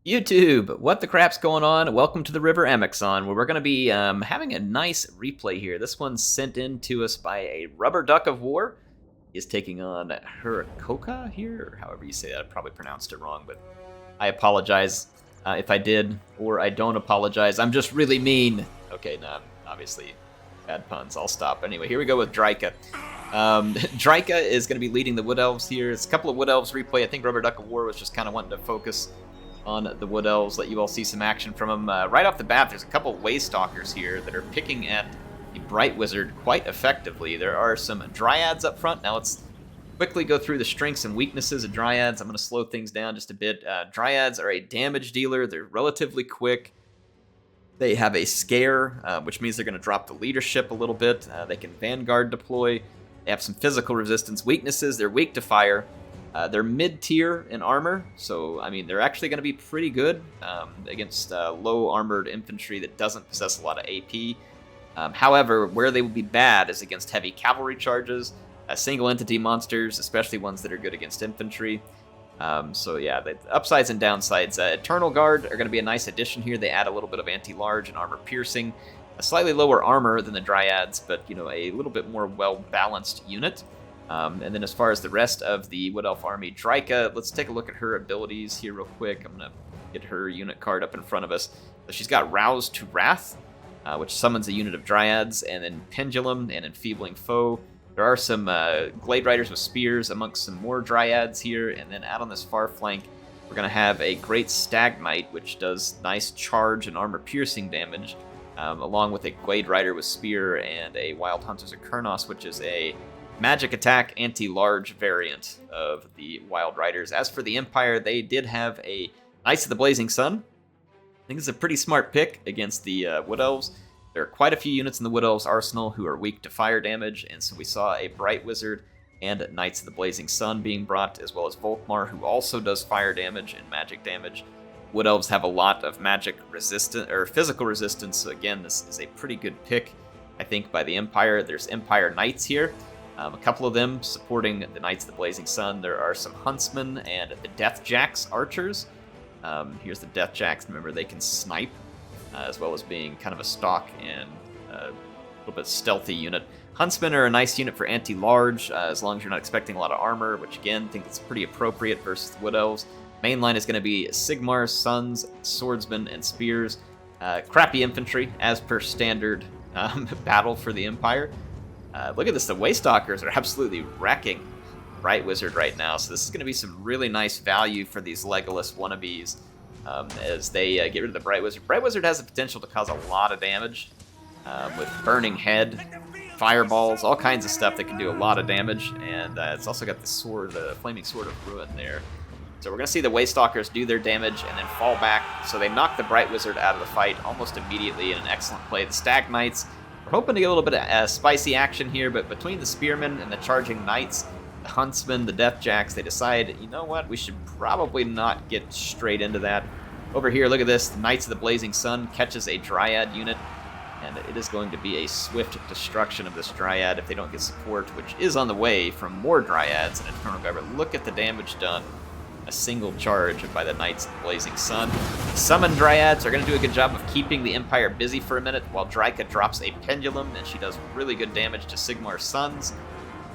YouTube, what the crap's going on? Welcome to the River Amexon, where we're going to be having a nice replay here. This one's sent in to us by a Rubber Duck of War. He is taking on HeirofCarthage here, or however you say that. I probably pronounced it wrong, but I apologize if I did, or I don't apologize. I'm just really mean. Okay, no, obviously bad puns. I'll stop. Anyway, here we go with Drycha. Drycha is going to be leading the Wood Elves here. It's a couple of Wood Elves replay. I think Rubber Duck of War was just kind of wanting to focus on the Wood Elves, let you all see some action from them. Right off the bat, there's a couple Waystalkers here that are picking at the Bright Wizard quite effectively. There are some Dryads up front. Now let's quickly go through the strengths and weaknesses of Dryads. I'm going to slow things down just a bit. Dryads are a damage dealer. They're relatively quick. They have a scare, which means they're going to drop the leadership a little bit. They can Vanguard deploy. They have some physical resistance. Weaknesses, they're weak to fire. They're mid-tier in armor, so, I mean, they're actually going to be pretty good against low-armored infantry that doesn't possess a lot of AP. However, where they will be bad is against heavy cavalry charges, single-entity monsters, especially ones that are good against infantry. So, yeah, the upsides and downsides. Eternal Guard are going to be a nice addition here. They add a little bit of anti-large and armor-piercing. A slightly lower armor than the Dryads, but, you know, a little bit more well-balanced unit. And then as far as the rest of the Wood Elf army, Drycha, let's take a look at her abilities here real quick. I'm going to get her unit card up in front of us. So she's got Rouse to Wrath, which summons a unit of Dryads, and then Pendulum and Enfeebling Foe. There are some Glade Riders with Spears amongst some more Dryads here, and then out on this far flank, we're going to have a Great Stagmite, which does nice charge and armor-piercing damage, along with a Glade Rider with Spear and a Wild Hunters of Kurnos, which is a magic attack anti-large variant of the Wild Riders. As for the Empire, they did have a Knights of the Blazing Sun. I think it's a pretty smart pick against the Wood Elves. There are quite a few units in the Wood Elves arsenal who are weak to fire damage, and so we saw a Bright Wizard and Knights of the Blazing Sun being brought, as well as VOLKMAR, who also does fire damage and magic damage. Wood Elves have a lot of magic resistance, or physical resistance, so again, this is a pretty good pick, I think, by the Empire. There's Empire Knights here. A couple of them supporting the Knights of the Blazing Sun. There are some Huntsmen and the Deathjacks archers. Here's the Deathjacks. Remember, they can snipe, as well as being kind of a stalk and a little bit stealthy unit. Huntsmen are a nice unit for anti-large, as long as you're not expecting a lot of armor, which again, I think it's pretty appropriate versus the Wood Elves. Main line is going to be Sigmar, Sons, Swordsmen, and Spears. Crappy infantry, as per standard battle for the Empire. Look at this, the Waystalkers are absolutely wrecking Bright Wizard right now, so this is going to be some really nice value for these Legolas wannabes as they get rid of the Bright Wizard. Bright Wizard has the potential to cause a lot of damage with Burning Head, Fireballs, all kinds of stuff that can do a lot of damage, and it's also got the sword, the Flaming Sword of Ruin there. So we're going to see the Waystalkers do their damage and then fall back, so they knock the Bright Wizard out of the fight almost immediately in an excellent play. The Stag Knights, we're hoping to get a little bit of spicy action here, but between the Spearmen and the Charging Knights, the Huntsmen, the Deathjacks, they decide, you know what, we should probably not get straight into that. Over here, look at this, the Knights of the Blazing Sun catches a Dryad unit, and it is going to be a swift destruction of this Dryad if they don't get support, which is on the way from more Dryads and Eternal Guard. But look at the damage done. A single charge by the Knights of the Blazing Sun. Summon Dryads are going to do a good job of keeping the Empire busy for a minute while Drycha drops a Pendulum, and she does really good damage to Sigmar's Sons.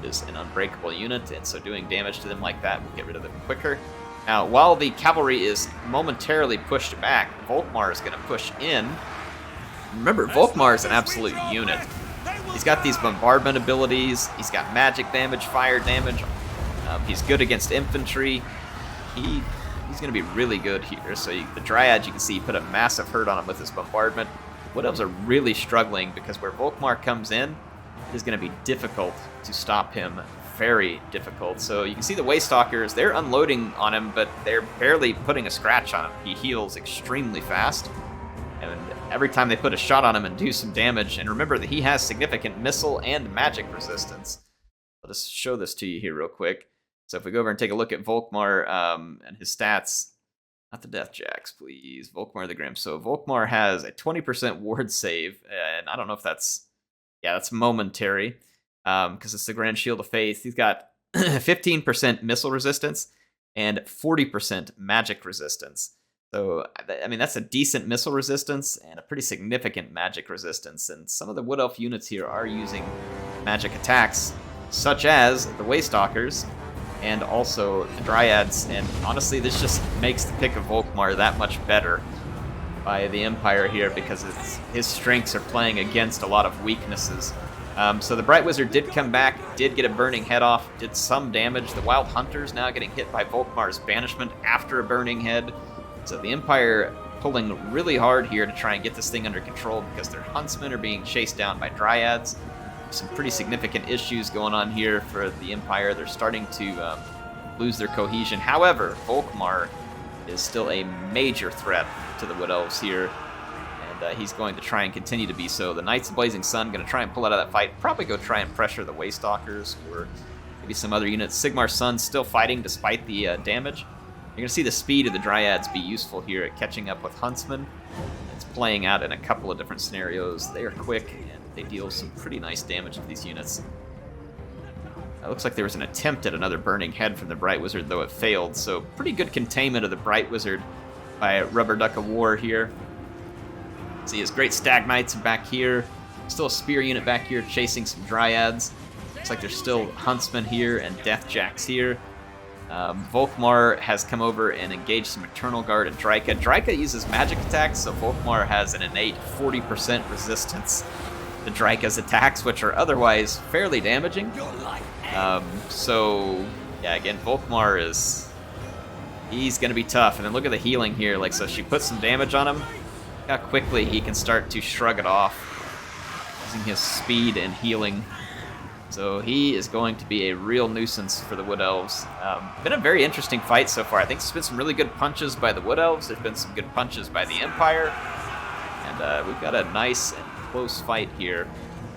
It is an unbreakable unit, and so doing damage to them like that will get rid of them quicker. Now, while the cavalry is momentarily pushed back, VOLKMAR is going to push in. Remember, VOLKMAR is an absolute unit. He's got these bombardment abilities, he's got magic damage, fire damage, he's good against infantry. He's going to be really good here. So the Dryads, you can see, put a massive hurt on him with his bombardment. Wood Elves are really struggling because where VOLKMAR comes in is going to be difficult to stop him. Very difficult. So you can see the Waystalkers, they're unloading on him, but they're barely putting a scratch on him. He heals extremely fast. And every time they put a shot on him and do some damage, and remember that he has significant missile and magic resistance. I'll just show this to you here real quick. So if we go over and take a look at VOLKMAR and his stats, not the Deathjacks, please. VOLKMAR the Grim. So VOLKMAR has a 20% ward save, and I don't know if that's, yeah, that's momentary, because it's the Grand Shield of Faith. He's got 15% missile resistance and 40% magic resistance. So, I mean, that's a decent missile resistance and a pretty significant magic resistance. And some of the Wood Elf units here are using magic attacks, such as the Waystalkers and also the Dryads. And honestly, this just makes the pick of Volkmar that much better by the Empire here, because his strengths are playing against a lot of weaknesses. So the Bright Wizard did come back, did get a burning head off, did some damage. The Wild Hunter's now getting hit by Volkmar's banishment after a burning head. So the Empire pulling really hard here to try and get this thing under control, because their Huntsmen are being chased down by Dryads. Some pretty significant issues going on here for the Empire. They're starting to lose their cohesion. However, Volkmar is still a major threat to the Wood Elves here, and he's going to try and continue to be so. The Knights of Blazing Sun going to try and pull out of that fight, probably go try and pressure the Waystalkers or maybe some other units. Sigmar's Sun still fighting despite the damage. You're going to see the speed of the Dryads be useful here at catching up with Huntsmen. It's playing out in a couple of different scenarios. They are quick, and they deal some pretty nice damage to these units. It looks like there was an attempt at another Burning Head from the Bright Wizard, though it failed. So pretty good containment of the Bright Wizard by Rubber Duck of War here. See his great Stag Knights back here. Still a Spear unit back here chasing some Dryads. Looks like there's still Huntsmen here and Death Jacks here. Volkmar has come over and engaged some Eternal Guard and Drycha. Drycha uses magic attacks, so Volkmar has an innate 40% resistance to Drycha's attacks, which are otherwise fairly damaging. So, yeah, again, Volkmar he's going to be tough. And then look at the healing here. Like, so she puts some damage on him. Look how quickly he can start to shrug it off using his speed and healing. So he is going to be a real nuisance for the Wood Elves. Been a very interesting fight so far. I think there's been some really good punches by the Wood Elves. There's been some good punches by the Empire. And we've got a nice and close fight here.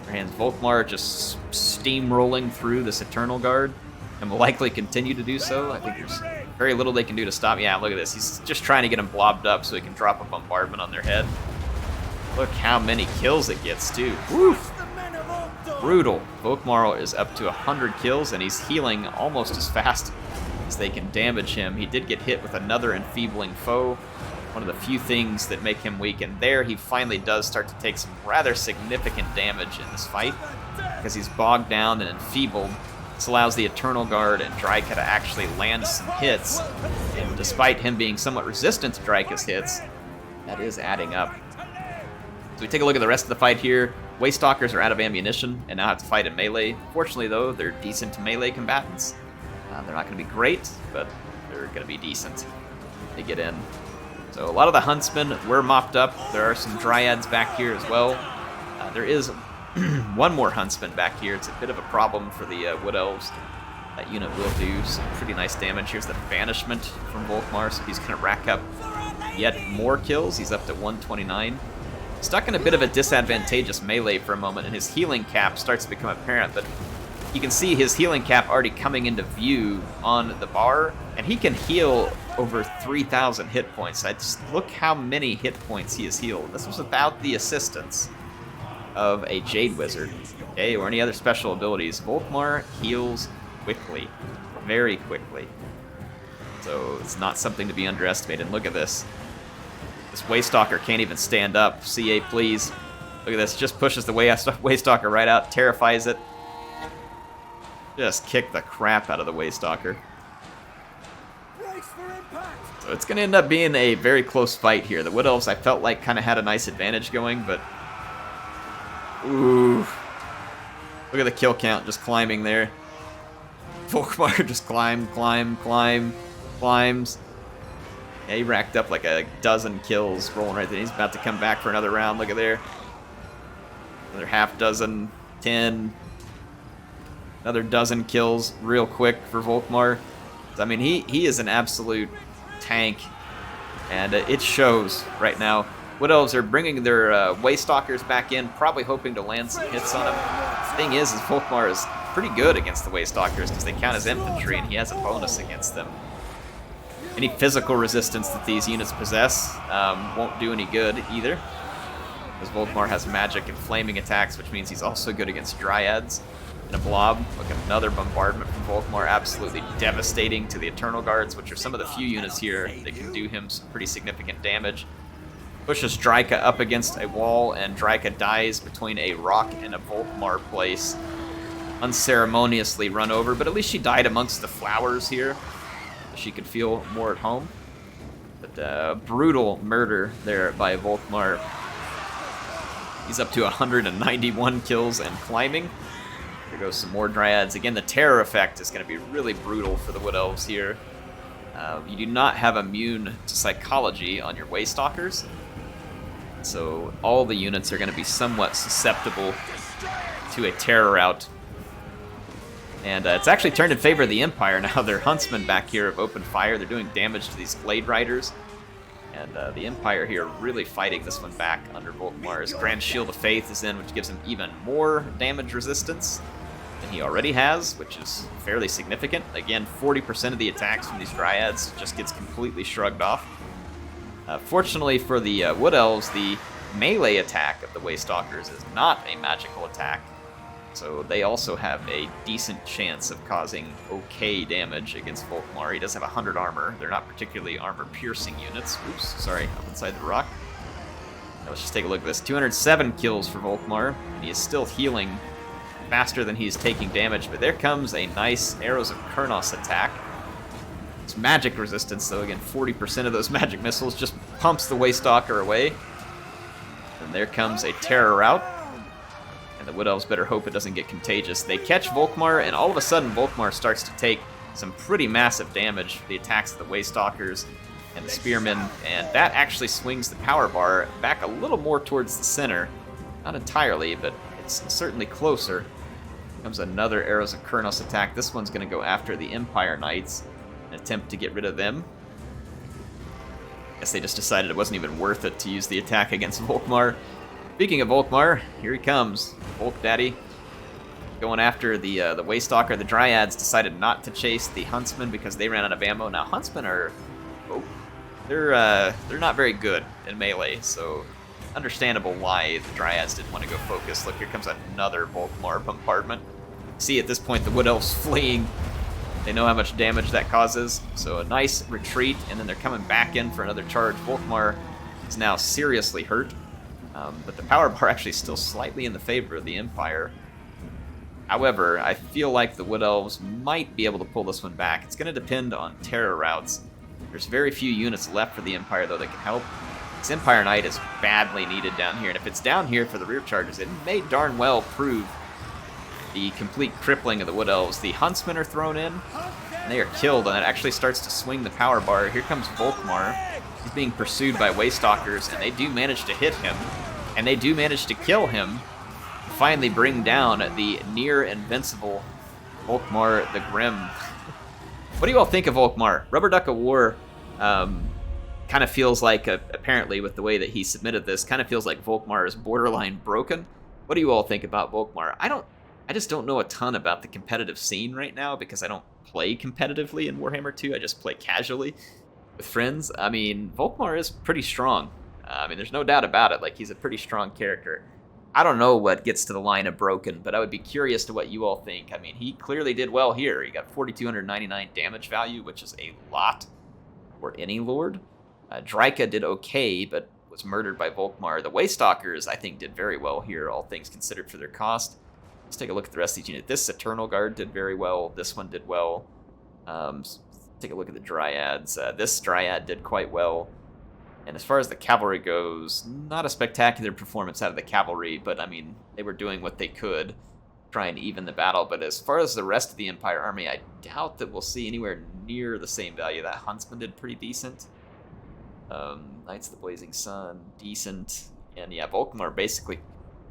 Our hands, Volkmar just steamrolling through this Eternal Guard, and will likely continue to do so. I think there's very little they can do to stop. Yeah, look at this. He's just trying to get them blobbed up so he can drop a bombardment on their head. Look how many kills it gets, too. Woof! Brutal. Volkmar is up to 100 kills, and he's healing almost as fast as they can damage him. He did get hit with another enfeebling foe, one of the few things that make him weak, and there he finally does start to take some rather significant damage in this fight, because he's bogged down and enfeebled. This allows the Eternal Guard and Drycha to actually land some hits, and despite him being somewhat resistant to Drycha's hits, that is adding up. So we take a look at the rest of the fight here. Waystalkers are out of ammunition and now have to fight in melee. Fortunately, though, they're decent melee combatants. They're not going to be great, but they're going to be decent. They get in. So a lot of the Huntsmen were mopped up. There are some Dryads back here as well. There is one more Huntsman back here. It's a bit of a problem for the Wood Elves. That unit will do some pretty nice damage. Here's the Banishment from Volkmar, so he's going to rack up yet more kills. He's up to 129. Stuck in a bit of a disadvantageous melee for a moment, and his healing cap starts to become apparent, but you can see his healing cap already coming into view on the bar, and he can heal over 3,000 hit points. Just look how many hit points he has healed. This was without the assistance of a Jade Wizard, okay, or any other special abilities. Volkmar heals quickly, very quickly. So it's not something to be underestimated. Look at this. This Waystalker can't even stand up. CA, please. Look at this. Just pushes the Waystalker right out, terrifies it. Just kick the crap out of the Waystalker. So it's going to end up being a very close fight here. The Wood Elves, I felt like, kind of had a nice advantage going, but... Ooh. Look at the kill count just climbing there. Volkmar just climbs. Yeah, he racked up like a dozen kills rolling right there. He's about to come back for another round. Look at there. Another half dozen, 10. Another dozen kills real quick for Volkmar. I mean, he is an absolute tank, and it shows right now. Wood Elves are bringing their Waystalkers back in, probably hoping to land some hits on him. The thing is Volkmar is pretty good against the Waystalkers because they count as infantry, and he has a bonus against them. Any physical resistance that these units possess won't do any good either, because Volkmar has magic and flaming attacks, which means he's also good against Dryads. in a blob. Look, another bombardment from Volkmar, absolutely devastating to the Eternal Guards, which are some of the few units here that can do him some pretty significant damage. Pushes Drycha up against a wall, and Drycha dies between a rock and a Volkmar place. Unceremoniously run over, but at least she died amongst the flowers here. She could feel more at home. But brutal murder there by Volkmar. He's up to 191 kills and climbing. There goes some more Dryads. Again, the terror effect is going to be really brutal for the Wood Elves here. You do not have immune to psychology on your Waystalkers. So all the units are going to be somewhat susceptible to a terror rout. And it's actually turned in favor of the Empire now. Their Huntsmen back here have opened fire. They're doing damage to these Blade Riders. And the Empire here really fighting this one back under Volkmar's Grand Shield of Faith is in, which gives him even more damage resistance than he already has, which is fairly significant. Again, 40% of the attacks from these Dryads just gets completely shrugged off. Fortunately for the Wood Elves, the melee attack of the Waystalkers is not a magical attack. So they also have a decent chance of causing okay damage against Volkmar. He does have 100 armor. They're not particularly armor-piercing units. Oops, sorry, up inside the rock. Now let's just take a look at this. 207 kills for Volkmar, and he is still healing faster than he's taking damage. But there comes a nice Arrows of Kurnos attack. It's magic resistance, though. Again, 40% of those magic missiles just pumps the Waystalker away. And there comes a Terror Rout. The Wood Elves better hope it doesn't get contagious. They catch Volkmar, and all of a sudden Volkmar starts to take some pretty massive damage for the attacks of the Waystalkers and the Spearmen, and that actually swings the power bar back a little more towards the center. Not entirely, but it's certainly closer. Here comes another Arrows of Kurnos attack. This one's going to go after the Empire Knights, an attempt to get rid of them. I guess they just decided it wasn't even worth it to use the attack against Volkmar. Speaking of Volkmar, here he comes. Volk Daddy going after the Waystalker. The Dryads decided not to chase the Huntsmen because they ran out of ammo. Now Huntsmen are, they're not very good in melee, so understandable why the Dryads didn't want to go focus. Look, here comes another Volkmar bombardment. See, at this point the Wood Elves fleeing. They know how much damage that causes, so a nice retreat, and then they're coming back in for another charge. Volkmar is now seriously hurt. But the power bar actually is still slightly in the favor of the Empire. However, I feel like the Wood Elves might be able to pull this one back. It's going to depend on terror routes. There's very few units left for the Empire, though, that can help. This Empire Knight is badly needed down here, and if it's down here for the rear charges, it may darn well prove the complete crippling of the Wood Elves. The Huntsmen are thrown in, and they are killed, and that actually starts to swing the power bar. Here comes Volkmar. He's being pursued by Waystalkers, and they do manage to hit him. And they do manage to kill him, finally bring down the near-invincible Volkmar the Grim. What do you all think of Volkmar? Rubber Duck of War kind of feels like, apparently with the way that he submitted this, kind of feels like Volkmar is borderline broken. What do you all think about Volkmar? I just don't know a ton about the competitive scene right now because I don't play competitively in Warhammer 2. I just play casually with friends. I mean, Volkmar is pretty strong. There's no doubt about it. Like, he's a pretty strong character. I don't know what gets to the line of broken, but I would be curious to what you all think. I mean, he clearly did well here. He got 4,299 damage value, which is a lot for any Lord. Drycha did okay, but was murdered by Volkmar. The Waystalkers, I think, did very well here, all things considered for their cost. Let's take a look at the rest of these units. This Eternal Guard did very well. This one did well. Take a look at the Dryads. This Dryad did quite well. And as far as the cavalry goes, not a spectacular performance out of the cavalry, but I mean, they were doing what they could, trying to even the battle. But as far as the rest of the Empire army, I doubt that we'll see anywhere near the same value. That Huntsman did pretty decent. Knights of the Blazing Sun, decent. And yeah, Volkmar basically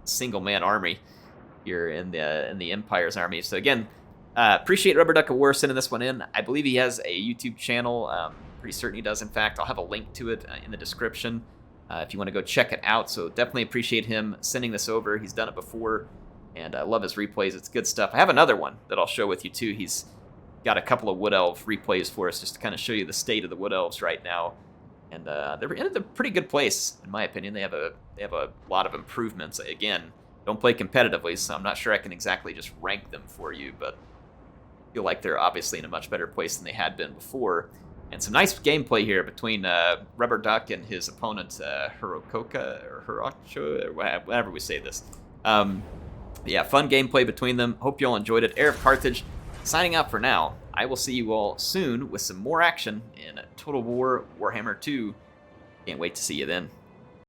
single-man army here in the Empire's army. So again, appreciate Rubber Duck of War sending this one in. I believe he has a YouTube channel. Pretty certain he does, in fact. I'll have a link to it in the description if you want to go check it out. So definitely appreciate him sending this over. He's done it before, and I love his replays. It's good stuff. I have another one that I'll show with you, too. He's got a couple of Wood Elf replays for us just to kind of show you the state of the Wood Elves right now. And they're in a pretty good place, in my opinion. They have a lot of improvements. Again, Don't play competitively, so I'm not sure I can exactly just rank them for you, but I feel like they're obviously in a much better place than they had been before. And some nice gameplay here between Rubber Duck and his opponent, Hirokoka, or Hirocho, or whatever we say this. Yeah, fun gameplay between them. Hope you all enjoyed it. HeirofCarthage signing out for now. I will see you all soon with some more action in Total War Warhammer 2. Can't wait to see you then.